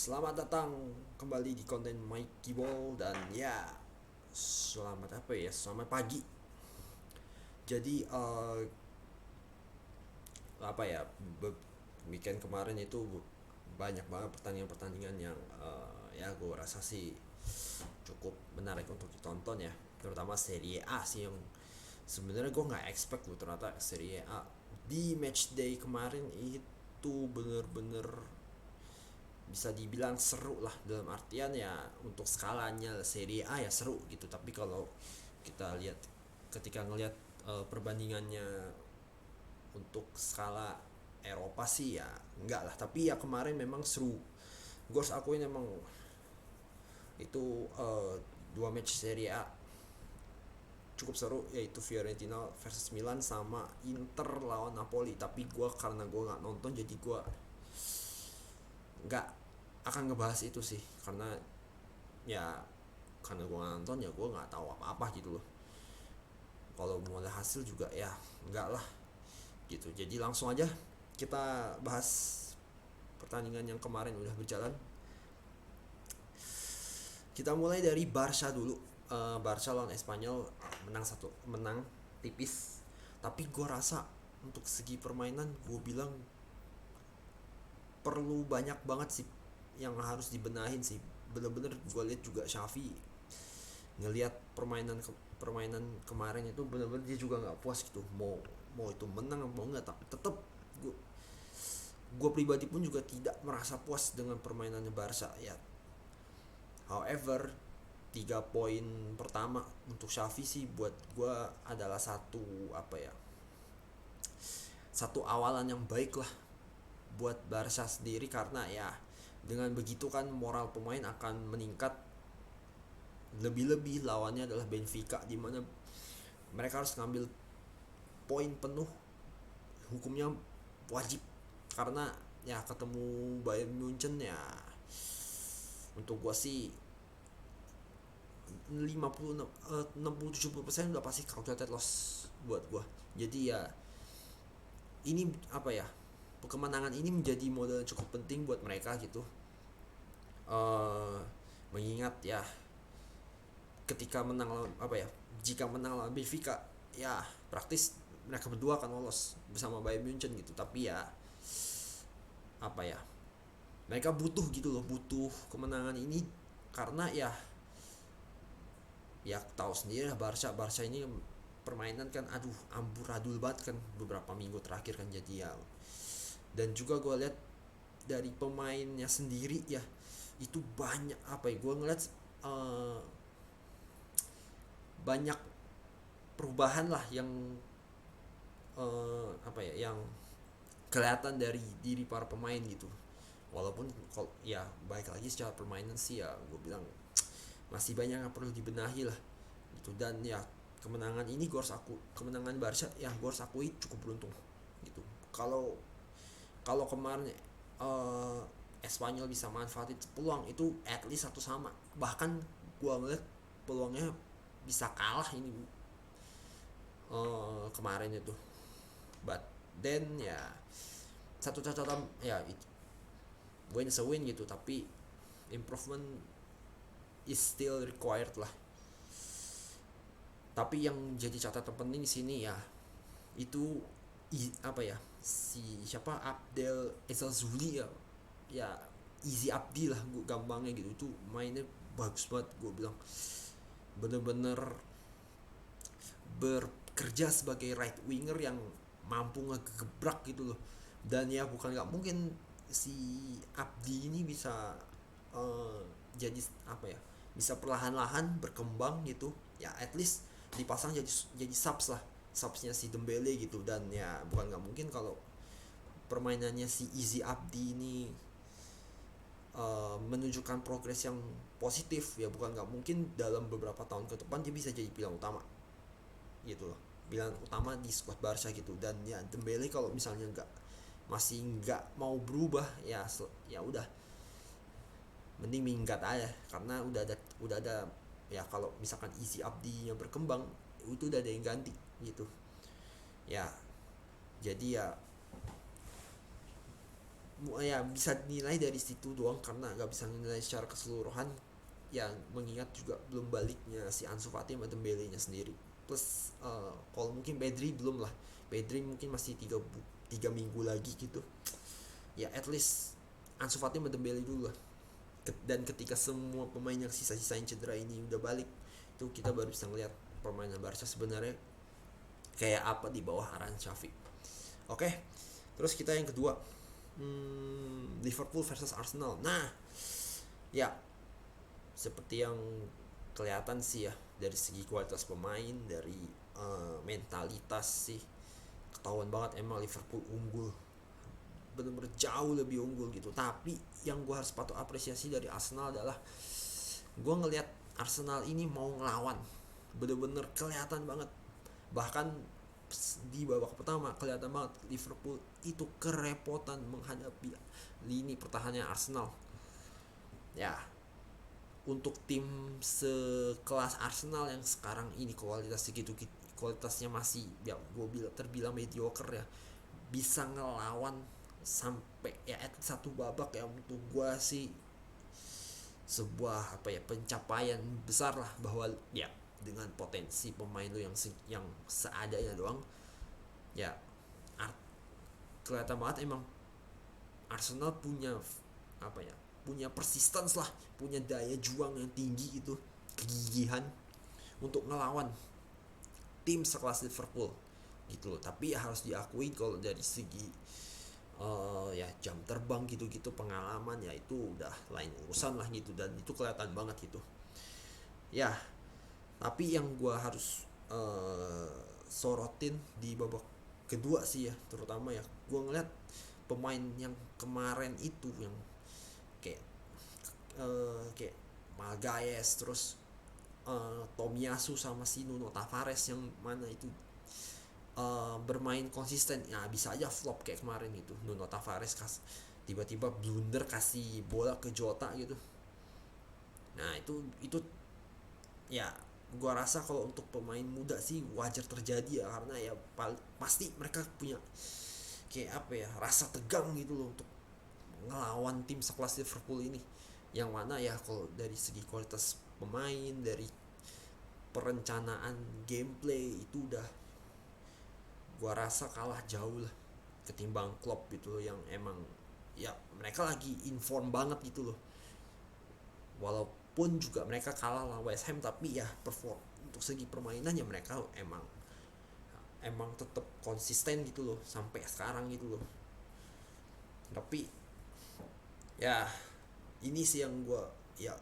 Selamat datang kembali di konten Mikey Ball dan ya selamat apa ya? Selamat pagi. Jadi apa ya? Weekend kemarin itu banyak banget pertandingan-pertandingan yang ya gue rasa sih cukup menarik untuk ditonton ya. Terutama Serie A sih yang sebenarnya gue nggak expect loh ternyata Serie A di match day kemarin itu bener-bener bisa dibilang seru lah, dalam artian ya untuk skalanya Serie A ya seru gitu, tapi kalau kita lihat ketika ngelihat perbandingannya untuk skala Eropa sih ya enggak lah, tapi ya kemarin memang seru. Gue harus akuin emang itu dua match Serie A cukup seru, yaitu Fiorentina versus Milan sama Inter lawan Napoli. Tapi gue karena gue nggak nonton jadi gue nggak akan ngebahas itu sih, karena ya karena gue nggak nonton ya gue nggak tahu apa-apa gitu loh. Kalau mau lihat hasil juga ya enggak lah gitu. Jadi langsung aja kita bahas pertandingan yang kemarin udah berjalan. Kita mulai dari Barca dulu. Barca lawan Espanyol menang tipis, tapi gue rasa untuk segi permainan gue bilang perlu banyak banget sih yang harus dibenahin sih. Bener-bener gue lihat juga Xavi ngelihat permainan kemarin itu bener-bener dia juga nggak puas gitu, mau mau itu menang mau nggak, tetap gue pribadi pun juga tidak merasa puas dengan permainannya Barca ya. However, 3 poin pertama untuk Xavi sih buat gue adalah satu awalan yang baik lah buat Barca sendiri, karena ya dengan begitu kan moral pemain akan meningkat. Lebih-lebih lawannya adalah Benfica, di mana mereka harus ngambil poin penuh, hukumnya wajib, karena ya ketemu Bayern Munchen ya untuk gua sih 60 60 70% udah pasti calculated loss buat gua. Jadi ya ini apa ya, kemenangan ini menjadi modal cukup penting buat mereka gitu. Mengingat ya ketika menang lawan apa ya, jika menang lawan Benfica ya praktis mereka berdua akan lolos bersama Bayern Munchen gitu. Tapi ya apa ya, mereka butuh gitu loh, butuh kemenangan ini, karena ya tahu sendiri lah Barca ini permainan kan aduh amburadul banget kan beberapa minggu terakhir kan. Jadi ya, dan juga gue lihat dari pemainnya sendiri ya itu banyak apa ya, gue ngeliat uh, banyak perubahan lah yang apa ya, yang kelihatan dari diri para pemain gitu. Walaupun kalau ya baik lagi secara permainan sih ya gue bilang masih banyak yang perlu dibenahi lah gitu. Dan ya kemenangan Barca ya gue harus akui cukup beruntung gitu. Kalau kalau kemarin uh, Espanyol bisa manfaatin peluang itu at least satu sama, bahkan gue ngeliat peluangnya bisa kalah ini kemarin itu. But then ya satu catatan ya itu win is a win gitu, tapi improvement is still required lah. Tapi yang jadi catatan penting di sini ya itu apa ya, si siapa Abdel Esal Zuli ya, ya easy Abdi lah gue gampangnya gitu. Itu mainnya bagus banget gue bilang, bener-bener bekerja sebagai right winger yang mampu ngegebrak gitu loh. Dan ya bukan nggak mungkin si Abdi ini bisa uh, jadi apa ya, bisa perlahan-lahan berkembang gitu ya, at least dipasang jadi subs lah, subsnya si Dembele gitu. Dan ya bukan nggak mungkin kalau permainannya si Easy Abdi ini menunjukkan progres yang positif ya, bukan nggak mungkin dalam beberapa tahun ke depan dia bisa jadi pilihan utama gitu loh, pilihan utama di squad Barca gitu. Dan ya Dembele kalau misalnya masih nggak mau berubah ya ya udah mending minggat aja, karena udah ada ya. Kalau misalkan isi Abdi yang berkembang itu udah ada yang ganti gitu ya. Jadi ya ya bisa dinilai dari situ doang karena nggak bisa nilai secara keseluruhan, yang mengingat juga belum baliknya si Ansu Fati sama Dembele nya sendiri. Plus kalau mungkin Pedri belum lah, Pedri mungkin masih 3 minggu lagi gitu ya, at least Ansu Fati sama Dembele dulu lah. Dan ketika semua pemain yang sisa-sisa yang cedera ini udah balik, itu kita baru bisa ngeliat permainan Barca sebenarnya kayak apa di bawah arahan Xavi. Oke, terus kita yang kedua, Liverpool versus Arsenal. Nah, ya seperti yang kelihatan sih ya, dari segi kualitas pemain, dari mentalitas sih ketahuan banget emang Liverpool unggul, bener-bener jauh lebih unggul gitu. Tapi yang gue harus patut apresiasi dari Arsenal adalah gue ngelihat Arsenal ini mau ngelawan, bener-bener kelihatan banget. Bahkan di babak pertama kelihatan banget Liverpool itu kerepotan menghadapi lini pertahanan Arsenal. Ya, untuk tim sekelas Arsenal yang sekarang ini kualitasnya masih ya gue terbilang mediocre ya, bisa ngelawan sampai ya at satu babak ya, untuk gue sih sebuah apa ya, pencapaian besar lah, bahwa ya dengan potensi pemain lu yang seadanya doang ya, kelihatan banget emang Arsenal punya apa ya, punya persistence lah, punya daya juang yang tinggi gitu, kegigihan untuk ngelawan tim sekelas Liverpool gitu loh. Tapi ya harus diakui kalau dari segi ya jam terbang gitu-gitu, pengalaman ya itu udah lain urusan lah gitu, dan itu kelihatan banget gitu ya. Tapi yang gue harus sorotin di babak kedua sih ya, terutama ya gue ngeliat pemain yang kemarin itu yang kayak kayak Magalhaes, terus Tomiyasu sama si Nuno Tavares, yang mana itu bermain konsisten ya, bisa aja flop kayak kemarin itu. Nuno Tavares tiba-tiba blunder kasih bola ke Jota gitu. Nah itu ya gua rasa kalau untuk pemain muda sih wajar terjadi ya, karena ya pasti mereka punya kayak apa ya, rasa tegang gitu loh untuk ngelawan tim sekelas Liverpool ini, yang mana ya kalau dari segi kualitas pemain, dari perencanaan gameplay itu udah gua rasa kalah jauh lah ketimbang Klopp gitu loh, yang emang ya mereka lagi inform banget gitu loh. Walaupun juga mereka kalah lawan West Ham, tapi ya perform untuk segi permainan ya mereka emang tetap konsisten gitu loh sampai sekarang gitu loh. Tapi ya ini sih yang gue ya,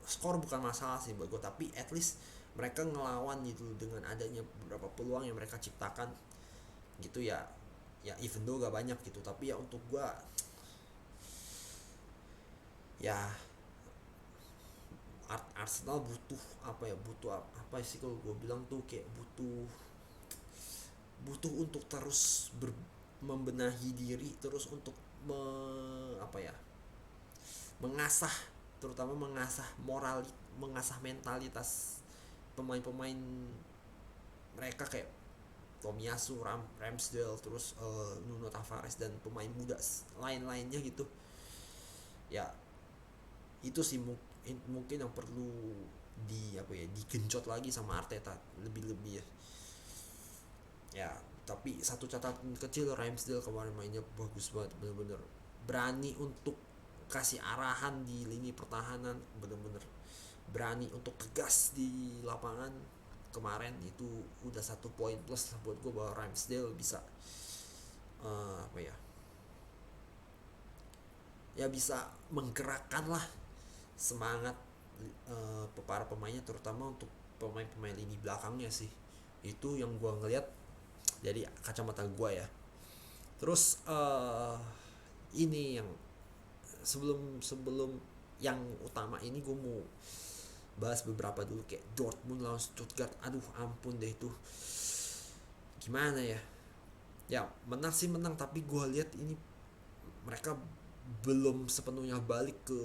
skor bukan masalah sih buat gue, tapi at least mereka ngelawan gitu dengan adanya beberapa peluang yang mereka ciptakan gitu ya. Ya even though gak banyak gitu, tapi ya untuk gue ya Arsenal butuh apa ya, butuh apa sih kalau gue bilang tuh, kayak butuh untuk terus membenahi diri, terus untuk apa ya, mengasah, terutama mengasah mentalitas pemain-pemain mereka, kayak Tomiyasu, Ramsdale, terus Nuno Tavares dan pemain muda lain-lainnya gitu ya. Itu sih mungkin yang perlu apa ya, digenjot lagi sama Arteta lebih-lebih ya. Ya tapi satu catatan kecil, Ramsdale kemarin mainnya bagus banget, bener-bener berani untuk kasih arahan di lini pertahanan, bener-bener berani untuk tegas di lapangan kemarin. Itu udah 1 poin plus lah buat gue, bahwa Ramsdale bisa apa ya, ya bisa menggerakkan lah semangat para pemainnya, terutama untuk pemain-pemain lini belakangnya sih. Itu yang gue ngeliat dari kacamata gue ya. Terus ini yang sebelum yang utama ini, gue mau bahas beberapa dulu, kayak Dortmund lawan Stuttgart. Aduh ampun deh itu, gimana ya, ya menang sih menang, tapi gue lihat ini mereka belum sepenuhnya balik ke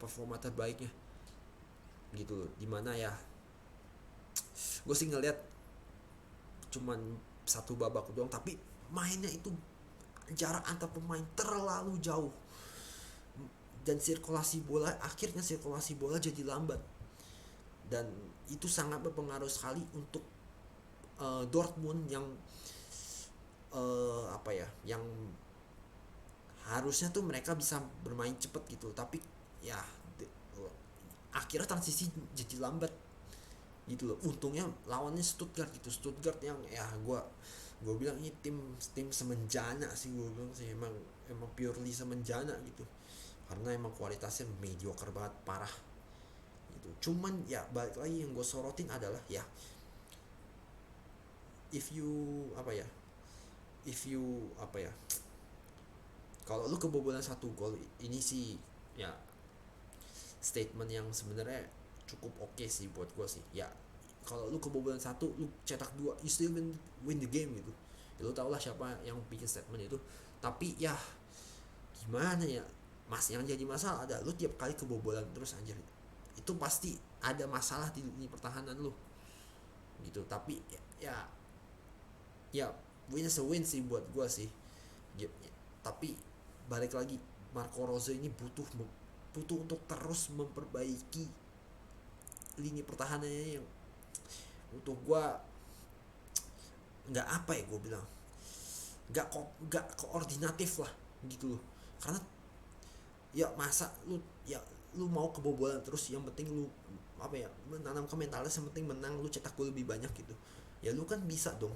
performa terbaiknya gitu. Dimana ya gue sih ngelihat cuman 1 babak doang, tapi mainnya itu jarak antar pemain terlalu jauh, dan akhirnya sirkulasi bola jadi lambat, dan itu sangat berpengaruh sekali untuk Dortmund yang apa ya, yang harusnya tuh mereka bisa bermain cepet gitu, tapi ya akhirnya transisi jadi lambat gitu loh. Untungnya lawannya Stuttgart gitu, Stuttgart yang ya gue bilang ini tim semenjana sih, gue bilang sih emang purely semenjana gitu, karena emang kualitasnya mediocre banget, parah gitu. Cuman ya balik lagi, yang gue sorotin adalah ya, if you apa ya if you apa ya kalau lu kebobolan 1 gol, ini sih ya statement yang sebenarnya cukup oke sih buat gue sih ya. Kalau lu kebobolan 1, lu cetak 2, you still win the game gitu ya. Lu tau lah siapa yang bikin statement itu. Tapi ya gimana ya mas, yang jadi masalah ada lu tiap kali kebobolan terus anjir, itu pasti ada masalah di lini pertahanan lu gitu. Tapi ya win is a win sih buat gue sih ya, tapi balik lagi, Marco Rose ini butuh untuk terus memperbaiki lini pertahanannya yang untuk gue nggak apa ya, gue bilang nggak koordinatif lah gitu loh. Karena ya masa lu mau kebobolan terus, yang penting lu apa ya, menanam ke mentalnya yang penting menang, lu cetak gol lebih banyak gitu ya. Lu kan bisa dong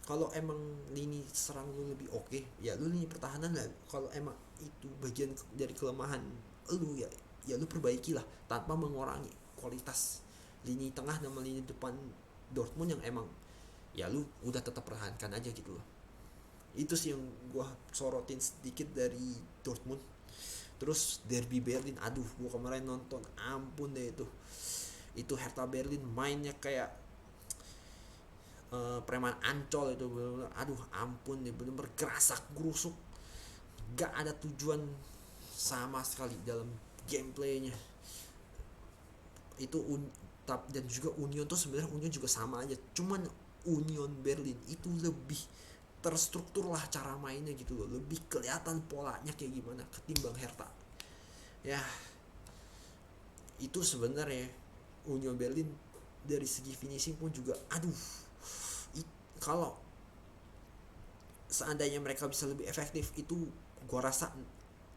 kalau emang lini serang lu lebih oke, ya lu lini pertahanan lah. Kalau emang itu bagian dari kelemahan lu ya lu perbaiki lah, tanpa mengurangi kualitas lini tengah sama lini depan Dortmund yang emang ya lu udah tetap pertahankan aja gitu loh. Itu sih yang gua sorotin sedikit dari Dortmund. Terus Derby Berlin, aduh gua kemarin nonton, ampun deh itu Hertha Berlin mainnya kayak preman Ancol itu, bener-bener aduh ampun deh, bener-bener gerasak gerusuk, gak ada tujuan sama sekali dalam gameplaynya itu. Dan juga Union tuh sebenarnya Union juga sama aja, cuman Union Berlin itu lebih terstruktur lah cara mainnya gitu loh, lebih kelihatan polanya kayak gimana ketimbang Hertha ya. Itu sebenarnya Union Berlin dari segi finishing pun juga aduh, kalau seandainya mereka bisa lebih efektif itu gua rasa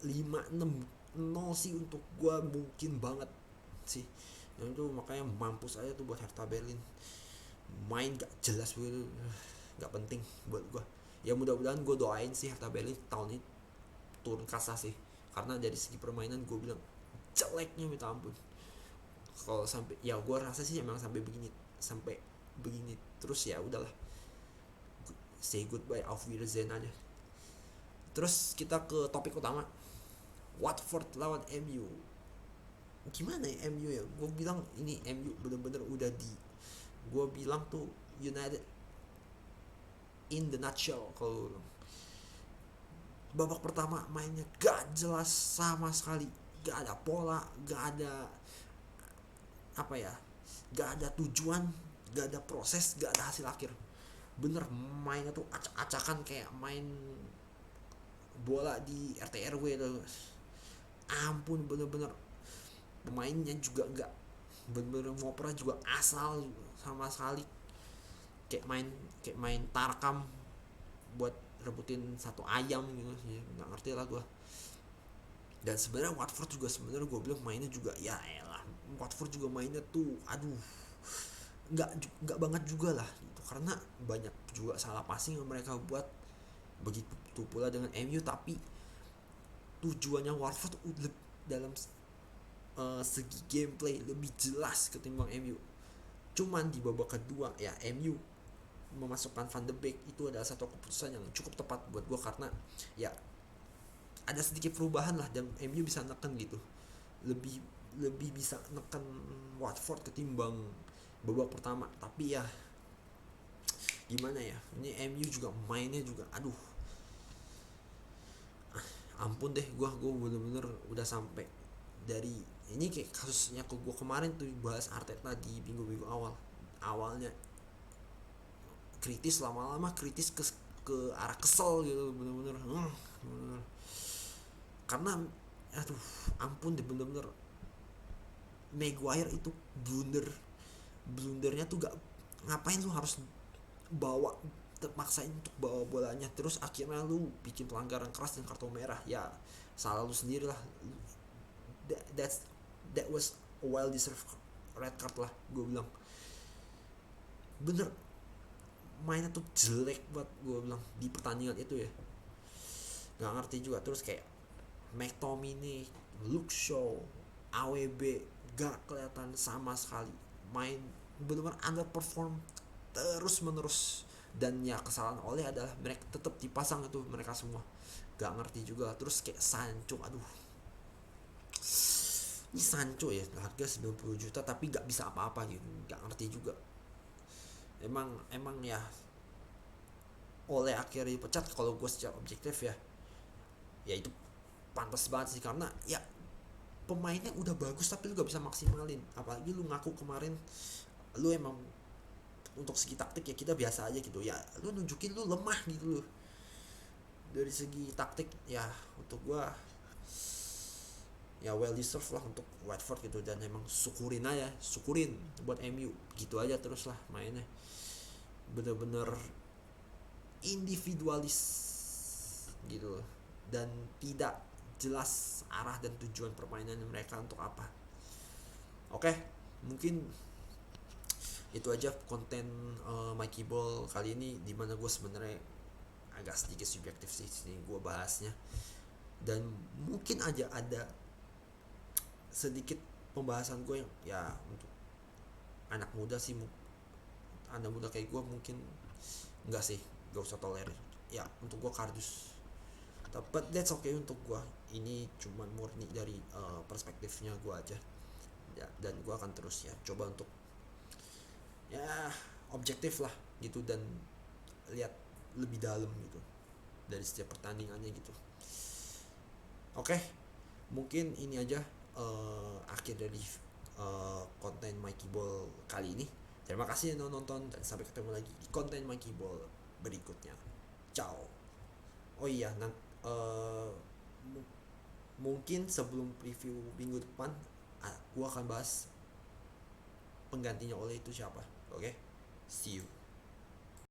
5-6-0 sih untuk gua mungkin banget sih. Yang itu makanya mampus aja tuh buat Hertha Berlin, main gak jelas begitu, gak penting buat gua ya. Mudah-mudahan gue doain sih Hertha Berlin tahun ini turun kasta sih, karena dari segi permainan gue bilang jeleknya minta ampun. Kalau sampai ya gue rasa sih emang sampai begini terus ya udahlah, say goodbye, auf Wiedersehen aja. Terus kita ke topik utama, Watford lawan MU. Gimana ya MU ya, gue bilang ini MU bener-bener udah gue bilang tuh United in the nutshell. Kalau babak pertama mainnya gak jelas sama sekali, gak ada pola, gak ada apa ya, gak ada tujuan, gak ada proses, gak ada hasil akhir. Bener mainnya tuh acak-acakan kayak main bola di RT RW tuh. Ampun, bener-bener pemainnya juga gak bener-bener ngoper juga asal sama sekali, kayak main tarkam buat rebutin satu ayam gitu sih, nggak ngerti lah gue. Dan sebenarnya Watford juga sebenarnya gue bilang mainnya juga ya elah, Watford juga mainnya tuh aduh nggak banget juga lah gitu, karena banyak juga salah passing yang mereka buat. Begitu pula dengan MU, tapi tujuannya Watford dalam segi gameplay lebih jelas ketimbang MU. Cuman di babak kedua ya MU memasukkan Van de Beek itu adalah satu keputusan yang cukup tepat buat gue, karena ya ada sedikit perubahan lah dan MU bisa neken gitu, lebih bisa neken Watford ketimbang babak pertama. Tapi ya gimana ya, ini MU juga mainnya juga aduh ampun deh, gue bener-bener udah sampai dari ini kayak kasusnya gue kemarin tuh bahas Arteta di minggu-minggu awalnya kritis, lama-lama kritis ke ke arah kesel gitu, bener-bener bener-bener. Karena aduh ampun deh, bener-bener Maguire itu blundernya tuh gak, ngapain lu harus bawa, maksain untuk bawa bolanya, terus akhirnya lu bikin pelanggaran keras dan kartu merah. Ya salah lu sendiri lah. That's that was a well deserved red card lah, gue bilang. Bener, mainnya tuh jelek banget gue bilang di pertandingan itu ya. Nggak ngerti juga. Terus kayak McTominay, Luke Shaw, AWB gak kelihatan sama sekali, main benar-benar underperform terus menerus. Dan ya kesalahan oleh adalah mereka tetap dipasang itu mereka semua, gak ngerti juga. Terus kayak Sancho, aduh ini Sancho ya harga 90 juta tapi gak bisa apa-apa gitu, gak ngerti juga. Emang ya oleh akhirnya dipecat, kalau gue secara objektif ya itu pantas banget sih, karena ya pemainnya udah bagus tapi lu gak bisa maksimalin. Apalagi lu ngaku kemarin lu emang untuk segi taktik ya kita biasa aja gitu ya, lu nunjukin lu lemah gitu lu dari segi taktik. Ya untuk gua ya well deserved lah untuk Watford gitu. Dan emang syukurin buat MU gitu aja terus lah mainnya, bener-bener individualis gitu, dan tidak jelas arah dan tujuan permainan mereka untuk apa. Oke, mungkin itu aja konten Mikey Ball kali ini, dimana gue sebenarnya agak sedikit subjektif sih sini gue bahasnya, dan mungkin aja ada sedikit pembahasan gue yang ya untuk anak muda sih, anak muda kayak gue mungkin enggak sih, gak usah tolerir ya untuk gue kardus. But that's okay untuk gue, ini cuman murni dari perspektifnya gue aja ya, dan gue akan terus ya coba untuk ya objektif lah gitu, dan lihat lebih dalam gitu dari setiap pertandingannya gitu. Oke, mungkin ini aja akhir dari konten Mikey Ball kali ini. Terima kasih yang nonton, dan sampai ketemu lagi di konten Mikey Ball berikutnya. Ciao. Oh iya, mungkin sebelum preview minggu depan gue akan bahas penggantinya oleh itu siapa. Oke, see you.